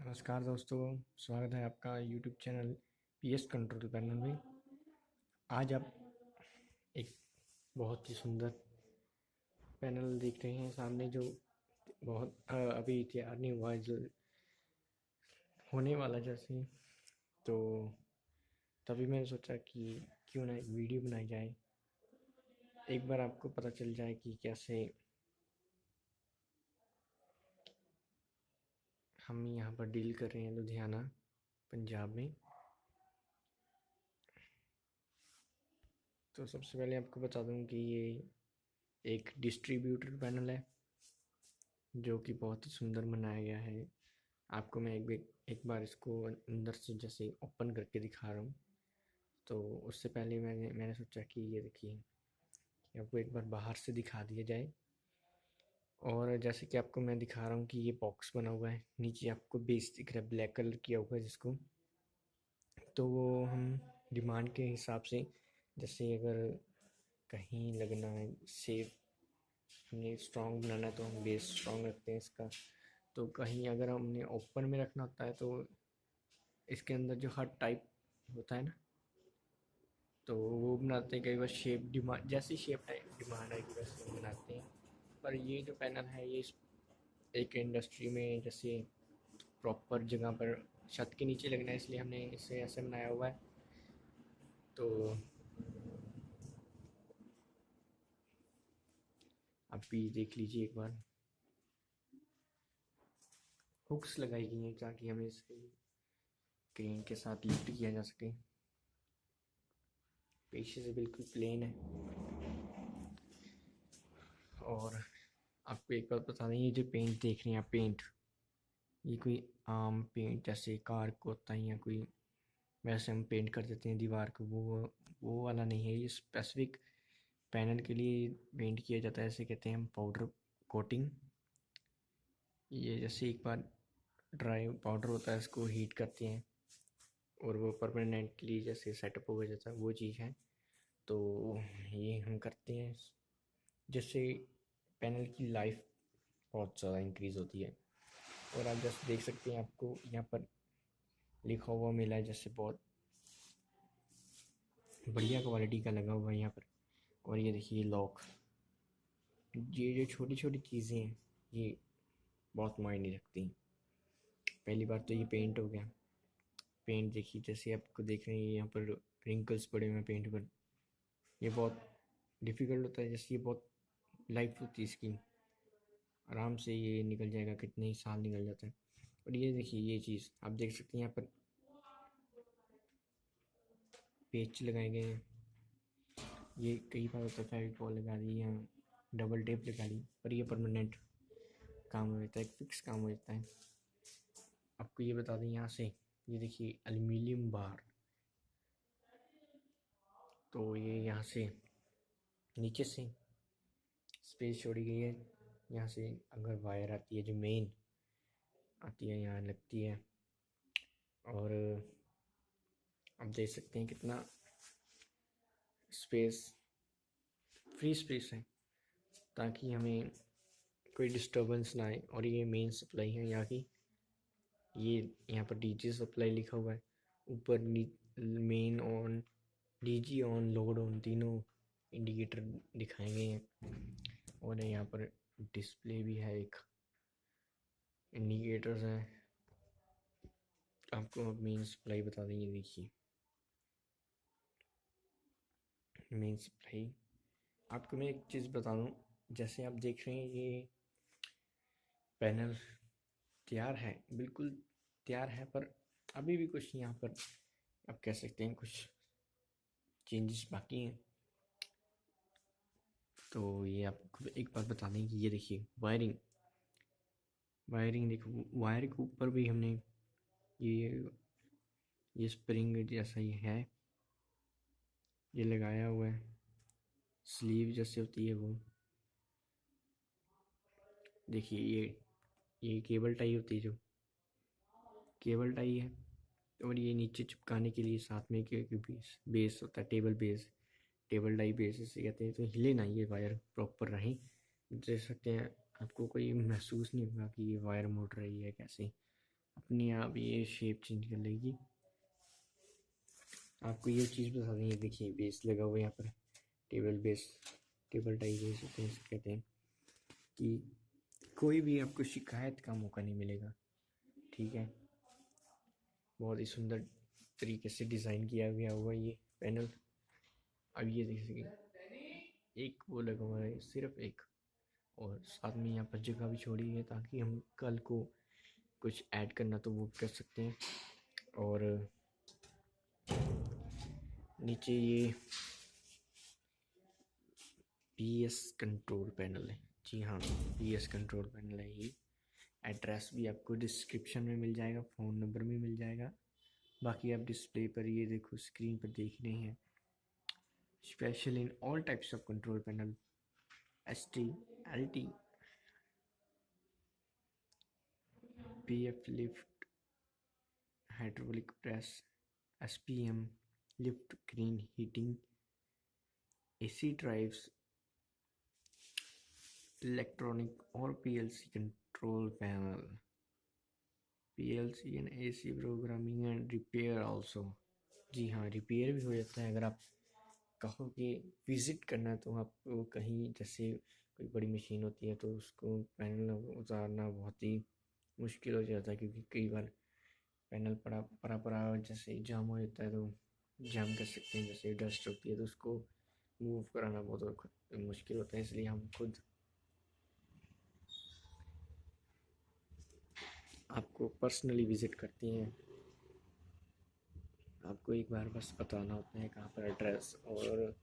नमस्कार दोस्तों, स्वागत है आपका YouTube channel PS control panel में। आज आप एक बहुत ही सुंदर पैनल देख रहे हैं सामने, जो बहुत अभी तैयार नहीं हुआ है, जो होने वाला जैसे। तो तभी मैंने सोचा कि क्यों ना एक वीडियो बनाई जाए, एक बार आपको पता चल जाए कि कैसे हम यहाँ पर डील कर रहे हैं लुधियाना, पंजाब में। तो सबसे पहले आपको बता दूं कि ये एक डिस्ट्रीब्यूटर पैनल है जो कि बहुत ही सुंदर बनाया गया है। आपको मैं एक बार इसको अंदर से जैसे ओपन करके दिखा रहा हूँ। तो उससे पहले मैंने सोचा कि ये देखिए, कि आपको एक बार बाहर से दिखा दिया जाए। और जैसे कि आपको मैं दिखा रहा हूँ कि ये बॉक्स बना हुआ है, नीचे आपको बेस दिख रहा है, ब्लैक कलर किया हुआ है जिसको। तो वो हम डिमांड के हिसाब से, जैसे अगर कहीं लगना है सेफ, हमने स्ट्रॉन्ग बनाना है तो हम बेस स्ट्रॉन्ग रखते हैं इसका। तो कहीं अगर हमने ओपन में रखना होता है तो इसके अंदर जो हर टाइप होता है ना, तो वो बनाते हैं। कई बार शेप डिमांड, जैसी शेप टाइप डिमांड आएगी वैसे हम बनाते हैं। पर ये जो पैनल है ये एक इंडस्ट्री में जैसे प्रॉपर जगह पर छत के नीचे लगना है, इसलिए हमने इसे ऐसे बनाया हुआ है। तो आप भी देख लीजिए एक बार। हुक्स लगाई गई हैं ताकि हमें इसे क्रेन के साथ लिफ्ट किया जा सके। पीछे से बिल्कुल प्लेन है। और आपको एक बात बता दें, ये जो पेंट देख रहे हैं आप, पेंट ये कोई आम पेंट जैसे कार को होता है या कोई वैसे हम पेंट कर देते हैं दीवार को, वो वाला नहीं है। ये स्पेसिफिक पैनल के लिए पेंट किया जाता है, ऐसे कहते हैं हम पाउडर कोटिंग। ये जैसे एक बार ड्राई पाउडर होता है, इसको हीट करते हैं और वो परमानेंटली जैसे सेटअप हो जाता है, वो चीज़ है। तो ये हम करते हैं जिससे पैनल की लाइफ बहुत ज़्यादा इंक्रीज़ होती है। और आप जैसे देख सकते हैं, आपको यहाँ पर लिखा हुआ मिला है जैसे, बहुत बढ़िया क्वालिटी का लगा हुआ है यहाँ पर। और ये देखिए लॉक, ये जो छोटी छोटी चीज़ें हैं ये बहुत मायने रखती हैं। पहली बार तो ये पेंट हो गया। पेंट देखिए, जैसे आपको देख रहे हैं यहाँ पर रिंकल्स पड़े हुए हैं पेंट पर। ये बहुत डिफ़िकल्ट होता है, जैसे ये बहुत लाइफ होती है इसकी, आराम से ये निकल जाएगा, कितने ही साल निकल जाता है। और ये देखिए, ये चीज़ आप देख सकते हैं यहाँ पर पेच लगाए गए हैं। ये कई बार होता है फेविकॉल लगा दी या डबल टेप लगा ली, पर ये परमानेंट काम हो जाता है, एक फिक्स काम हो जाता है। आपको ये बता दें यहाँ से, ये देखिए एल्यूमिनियम बार। तो ये यहाँ से नीचे से स्पेस छोड़ी गई है, यहाँ से अगर वायर आती है जो मेन आती है यहाँ लगती है। और आप देख सकते हैं कितना स्पेस, फ्री स्पेस है, ताकि हमें कोई डिस्टरबेंस ना आए। और ये मेन सप्लाई है यहाँ की, ये यहाँ पर डीजी सप्लाई लिखा हुआ है। ऊपर main on, DG on, load on, तीनों इंडिकेटर दिखाए गए हैं। और यहाँ पर डिस्प्ले भी है, एक इंडिकेटर्स हैं। आपको अब मेन सप्लाई बता देंगे, देखिए मेन सप्लाई। आपको मैं एक चीज़ बता दूँ, जैसे आप देख रहे हैं ये पैनल तैयार है, बिल्कुल तैयार है, पर अभी भी कुछ यहाँ पर आप कह सकते हैं कुछ चेंजेस बाकी हैं। तो ये आपको एक बात बता दें कि ये देखिए वायरिंग, वायरिंग देखो, वायर के ऊपर भी हमने ये ये स्प्रिंग जैसा ही है, ये लगाया हुआ है। स्लीव जैसे होती है वो, देखिए ये केबल टाई होती है, जो केबल टाई है। और ये नीचे चिपकाने के लिए साथ में एक बेस होता है, table base, table tie base इसे कहते हैं। तो हिले ना ये वायर, प्रॉपर रहे, देख सकते हैं। आपको कोई महसूस नहीं होगा कि ये वायर मुड़ रही है कैसे। अपने आप ये शेप चेंज कर लेगी। आपको ये चीज़ बता दें, ये देखिए बेस लगा हुआ है यहाँ पर, table base, table tie base होते हैं इसको कहते हैं, कि कोई भी आपको शिकायत का मौका नहीं मिलेगा। ठीक है, बहुत ही सुंदर तरीके से डिज़ाइन किया गया हुआ ये पैनल। अब ये देखिए एक वो लगा हुआ है, सिर्फ एक, और साथ में यहाँ पर जगह भी छोड़ी है ताकि हम कल को कुछ ऐड करना तो वो कर सकते हैं। और नीचे ये PS कंट्रोल पैनल है। जी हाँ, PS कंट्रोल पैनल है ये। एड्रेस भी आपको डिस्क्रिप्शन में मिल जाएगा, फ़ोन नंबर भी मिल जाएगा। बाकी आप डिस्प्ले पर ये देखो, स्क्रीन पर देख रहे हैं, special in all types of control panel, ST, LT, PF lift, hydraulic press, SPM lift, green heating, AC drives, electronic और PLC control panel, PLC and AC programming and repair also. जी हाँ, repair भी हो जाता है। अगर आप कहो कि विज़िट करना है तो आपको कहीं, जैसे कोई बड़ी मशीन होती है तो उसको पैनल उतारना बहुत ही मुश्किल हो जाता है, क्योंकि कई बार पैनल पड़ा जैसे जाम हो जाता है, तो जाम कर सकते हैं, जैसे डस्ट होती है तो उसको मूव कराना बहुत मुश्किल होता है। इसलिए हम खुद आपको पर्सनली विज़िट करते हैं। आपको एक बार बस बताना होता है कहाँ पर एड्रेस, और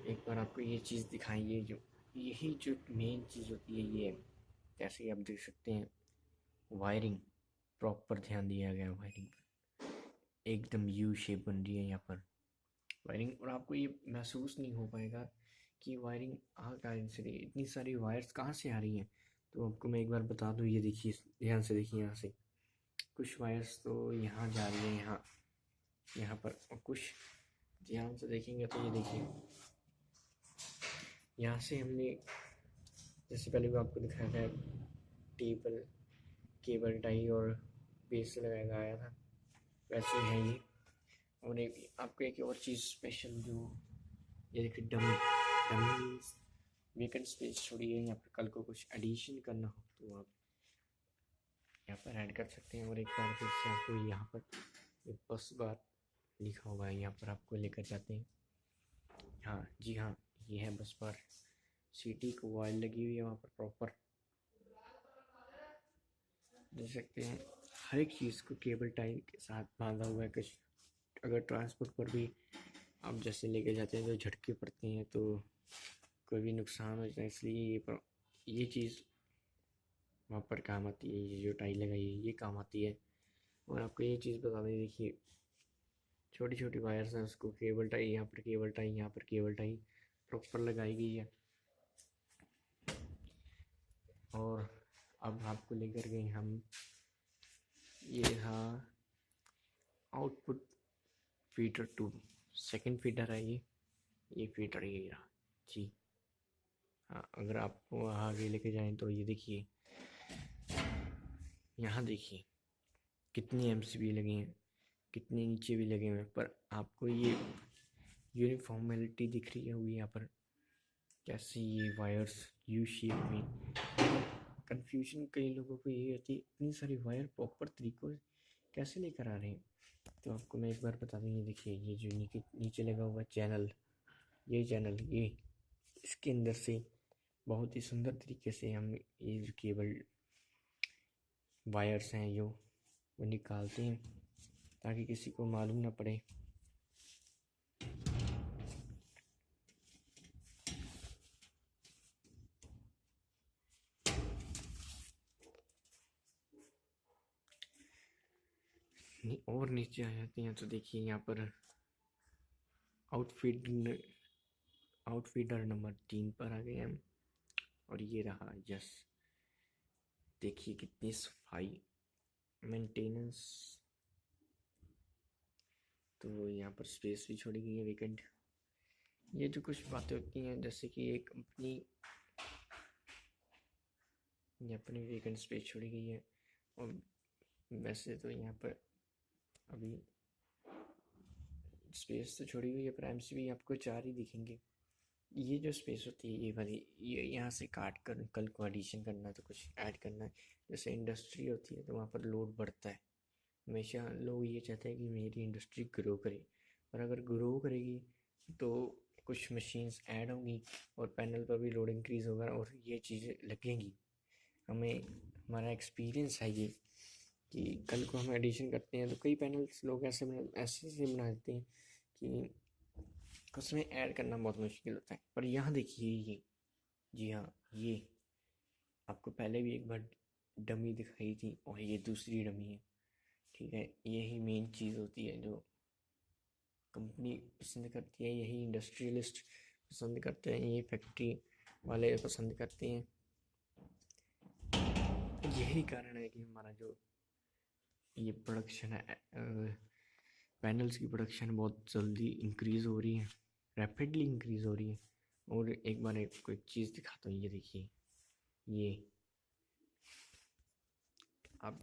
एक बार आपको ये चीज़ दिखाइए, जो यही जो मेन चीज़ होती है ये, जैसे आप देख सकते हैं वायरिंग, प्रॉपर ध्यान दिया गया है वायरिंग पर, एकदम यू शेप बन रही है यहाँ पर वायरिंग। और आपको ये महसूस नहीं हो पाएगा कि वायरिंग आ कहाँ से रही है, इतनी सारी वायर्स कहाँ से आ रही हैं। तो आपको मैं एक बार बता दूँ, ये देखिए ध्यान से देखिए, यहाँ से कुछ वायर्स तो यहाँ जा रही हैं, यहाँ पर, और कुछ ध्यान से देखेंगे तो ये देखिए यहाँ से हमने, जैसे पहले भी आपको दिखाया था, टेबल केबल टाई और बेस लगाया था, वैसे है ये। और एक आपको एक और चीज़ स्पेशल, जो ये देखिए dummy, dummy means vacant space छोड़ी है, यहाँ पर कल को कुछ एडिशन करना हो तो आप यहाँ पर ऐड कर सकते हैं। और एक बार फिर से आपको यहाँ पर एक बस बार लिखा हुआ है, यहाँ पर आपको लेकर जाते हैं। हाँ जी हाँ, ये है बस बार, सीटी को वायर लगी हुई है वहाँ पर प्रॉपर, देख सकते हैं। हर एक चीज़ को केबल टाई के साथ बांधा हुआ है। कुछ अगर ट्रांसपोर्ट पर भी आप जैसे लेके जाते हैं तो झटके पड़ते हैं तो कोई भी नुकसान हो जाता है, इसलिए ये चीज़ वहाँ पर काम आती है। ये जो टाई लगाई है ये काम आती है। और आपको ये चीज़ बता दें, देखिए छोटी छोटी वायर्स हैं, उसको केबल टाई, यहाँ पर केबल टाई, यहाँ पर केबल टाई प्रॉपर लगाई गई है। और अब आपको लेकर गए हम, ये रहा आउटपुट फीडर 2, सेकंड फीडर है ये फीडर ये रहा जी हाँ। अगर आपको आगे लेके जाएं तो ये देखिए, यहाँ देखिए कितनी MCB लगी हैं, कितने नीचे भी लगे हुए हैं, पर आपको ये यूनिफॉर्मेलिटी दिख रही होगी यहाँ पर, कैसे ये वायर्स यू शेप में। कंफ्यूजन कई लोगों को ये होती है, इतनी सारी वायर प्रॉपर तरीकों से कैसे लेकर आ रहे हैं। तो आपको मैं एक बार बता दूँ, ये देखिए ये जो नीचे लगा हुआ चैनल, ये चैनल, ये इसके अंदर से बहुत ही सुंदर तरीके से हम ये जो केबल वायर्स हैं वो निकालते हैं ताकि किसी को मालूम ना पड़े। और नीचे आ जाते हैं तो देखिए यहाँ पर आउटफीडर नंबर 3 पर आ गए हम, और ये रहा यस। देखिए कितनी सफाई, मेंटेनेंस, तो यहाँ पर स्पेस भी छोड़ी गई है वेकेंट। ये जो कुछ बातें होती हैं, जैसे कि एक अपनी, ये अपनी वेकेंट स्पेस छोड़ी गई है, और वैसे तो यहाँ पर अभी स्पेस तो छोड़ी हुई है, पर एमसीबी आपको 4 ही दिखेंगे। ये जो स्पेस होती है ये वाली, ये यहाँ से काट कर कल को एडिशन करना है तो कुछ ऐड करना है। जैसे इंडस्ट्री होती है तो वहाँ पर लोड बढ़ता है, हमेशा लोग ये चाहते हैं कि मेरी इंडस्ट्री ग्रो करे, और अगर ग्रो करेगी तो कुछ मशीन्स ऐड होंगी और पैनल पर भी लोड इंक्रीज़ होगा और ये चीज़ें लगेंगी। हमें हमारा एक्सपीरियंस है ये कि कल को हम एडिशन करते हैं तो कई पैनल्स लोग ऐसे से बना देते हैं कि उसमें ऐड करना बहुत मुश्किल होता है। पर यहाँ देखिए ये, जी हाँ, ये आपको पहले भी एक बार डमी दिखाई थी और ये दूसरी डमी है, ठीक है। यही मेन चीज़ होती है जो कंपनी पसंद करती है, यही इंडस्ट्रियलिस्ट पसंद करते हैं, ये फैक्ट्री वाले पसंद करते हैं। यही कारण है कि हमारा जो ये प्रोडक्शन है, पैनल्स की प्रोडक्शन बहुत जल्दी इंक्रीज़ हो रही है, रैपिडली इंक्रीज़ हो रही है। और एक बार एक चीज़ दिखाता हूँ, ये देखिए, ये आप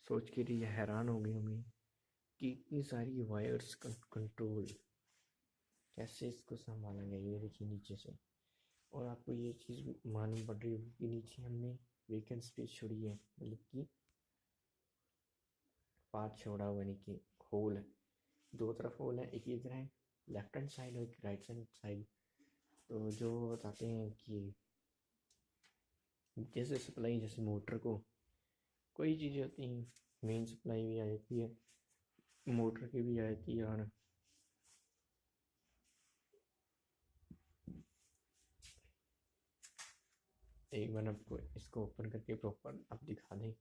सोच के लिए हैरान हो गए होंगे कि इतनी सारी वायर्स का कंट्रोल कैसे इसको संभाला गया। ये देखिए नीचे से, और आपको ये चीज़ मालूम पड़ रही होगी कि नीचे हमने वेकेंट स्पेस छोड़ी है, मतलब कि पार्ट छोड़ा हुआ, यानी कि होल है, 2 तरफ होल है, एक इधर है लेफ्ट हैंड साइड और एक राइट हैंड साइड। तो जो बताते हैं कि जैसे सप्लाई, जैसे मोटर को कोई चीज़ें होती हैं, मेन सप्लाई भी आ जाती है, मोटर की भी आ जाती है, और एक बार आपको इसको ओपन करके प्रॉपर आप दिखा दें।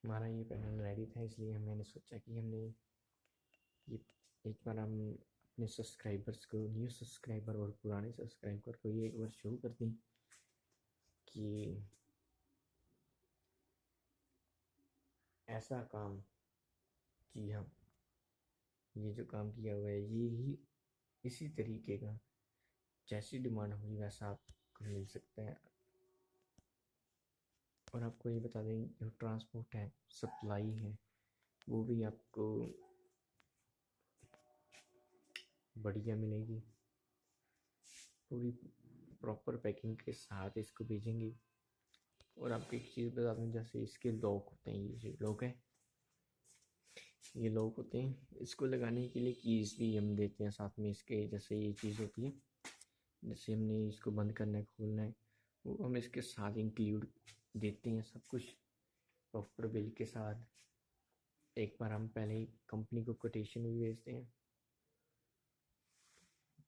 हमारा ये पैनल रेडी था, इसलिए मैंने सोचा कि हमने ये एक बार हम अपने सब्सक्राइबर्स को, न्यू सब्सक्राइबर और पुराने सब्सक्राइबर को ये एक बार शो कर दें कि ऐसा काम, जी हाँ, ये जो काम किया हुआ है ये ही इसी तरीके का, जैसी डिमांड होगी वैसा आपको मिल सकता है। और आपको ये बता दें, जो ट्रांसपोर्ट है, सप्लाई है, वो भी आपको बढ़िया मिलेगी, पूरी प्रॉपर पैकिंग के साथ इसको भेजेंगे। और आपको एक चीज़ बता दूँ, जैसे इसके लॉक होते हैं, ये जो लॉक है, ये लॉक होते हैं, इसको लगाने के लिए कीज़ भी हम देते हैं साथ में इसके। जैसे ये चीज़ होती है, जैसे हमने इसको बंद करना है, खोलना है, वो हम इसके साथ इंक्लूड देते हैं, सब कुछ प्रॉपर बिल के साथ। एक बार हम पहले ही कंपनी को कोटेशन भी भेजते हैं,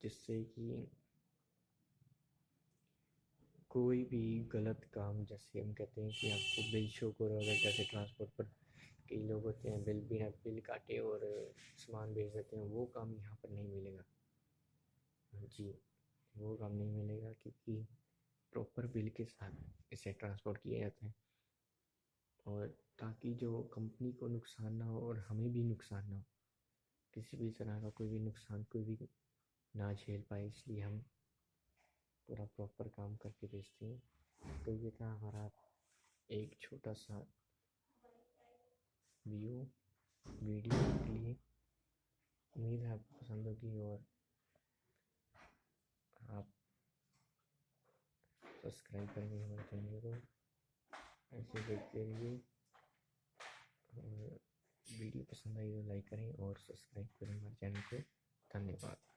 जिससे कि कोई भी गलत काम, जैसे हम कहते हैं कि आपको बिल शो करो, अगर जैसे ट्रांसपोर्ट पर कई लोग होते हैं बिल बिना बिल काटे और सामान भेज देते हैं, वो काम यहाँ पर नहीं मिलेगा। जी, वो काम नहीं मिलेगा, क्योंकि प्रॉपर बिल के साथ इसे ट्रांसपोर्ट किया जाता है, और ताकि जो कंपनी को नुकसान ना हो और हमें भी नुकसान ना हो, किसी भी तरह का कोई भी नुकसान कोई भी ना झेल पाए, इसलिए हम पूरा प्रॉपर काम करके भेजते हैं। तो ये था हमारा एक छोटा सा व्यू वीडियो के लिए। उम्मीद है आपको पसंद होगी, और आप सब्सक्राइब करेंगे हमारे चैनल को, ऐसे देखते रहिए। और वीडियो पसंद आई तो लाइक करें और सब्सक्राइब करें हमारे चैनल को। धन्यवाद।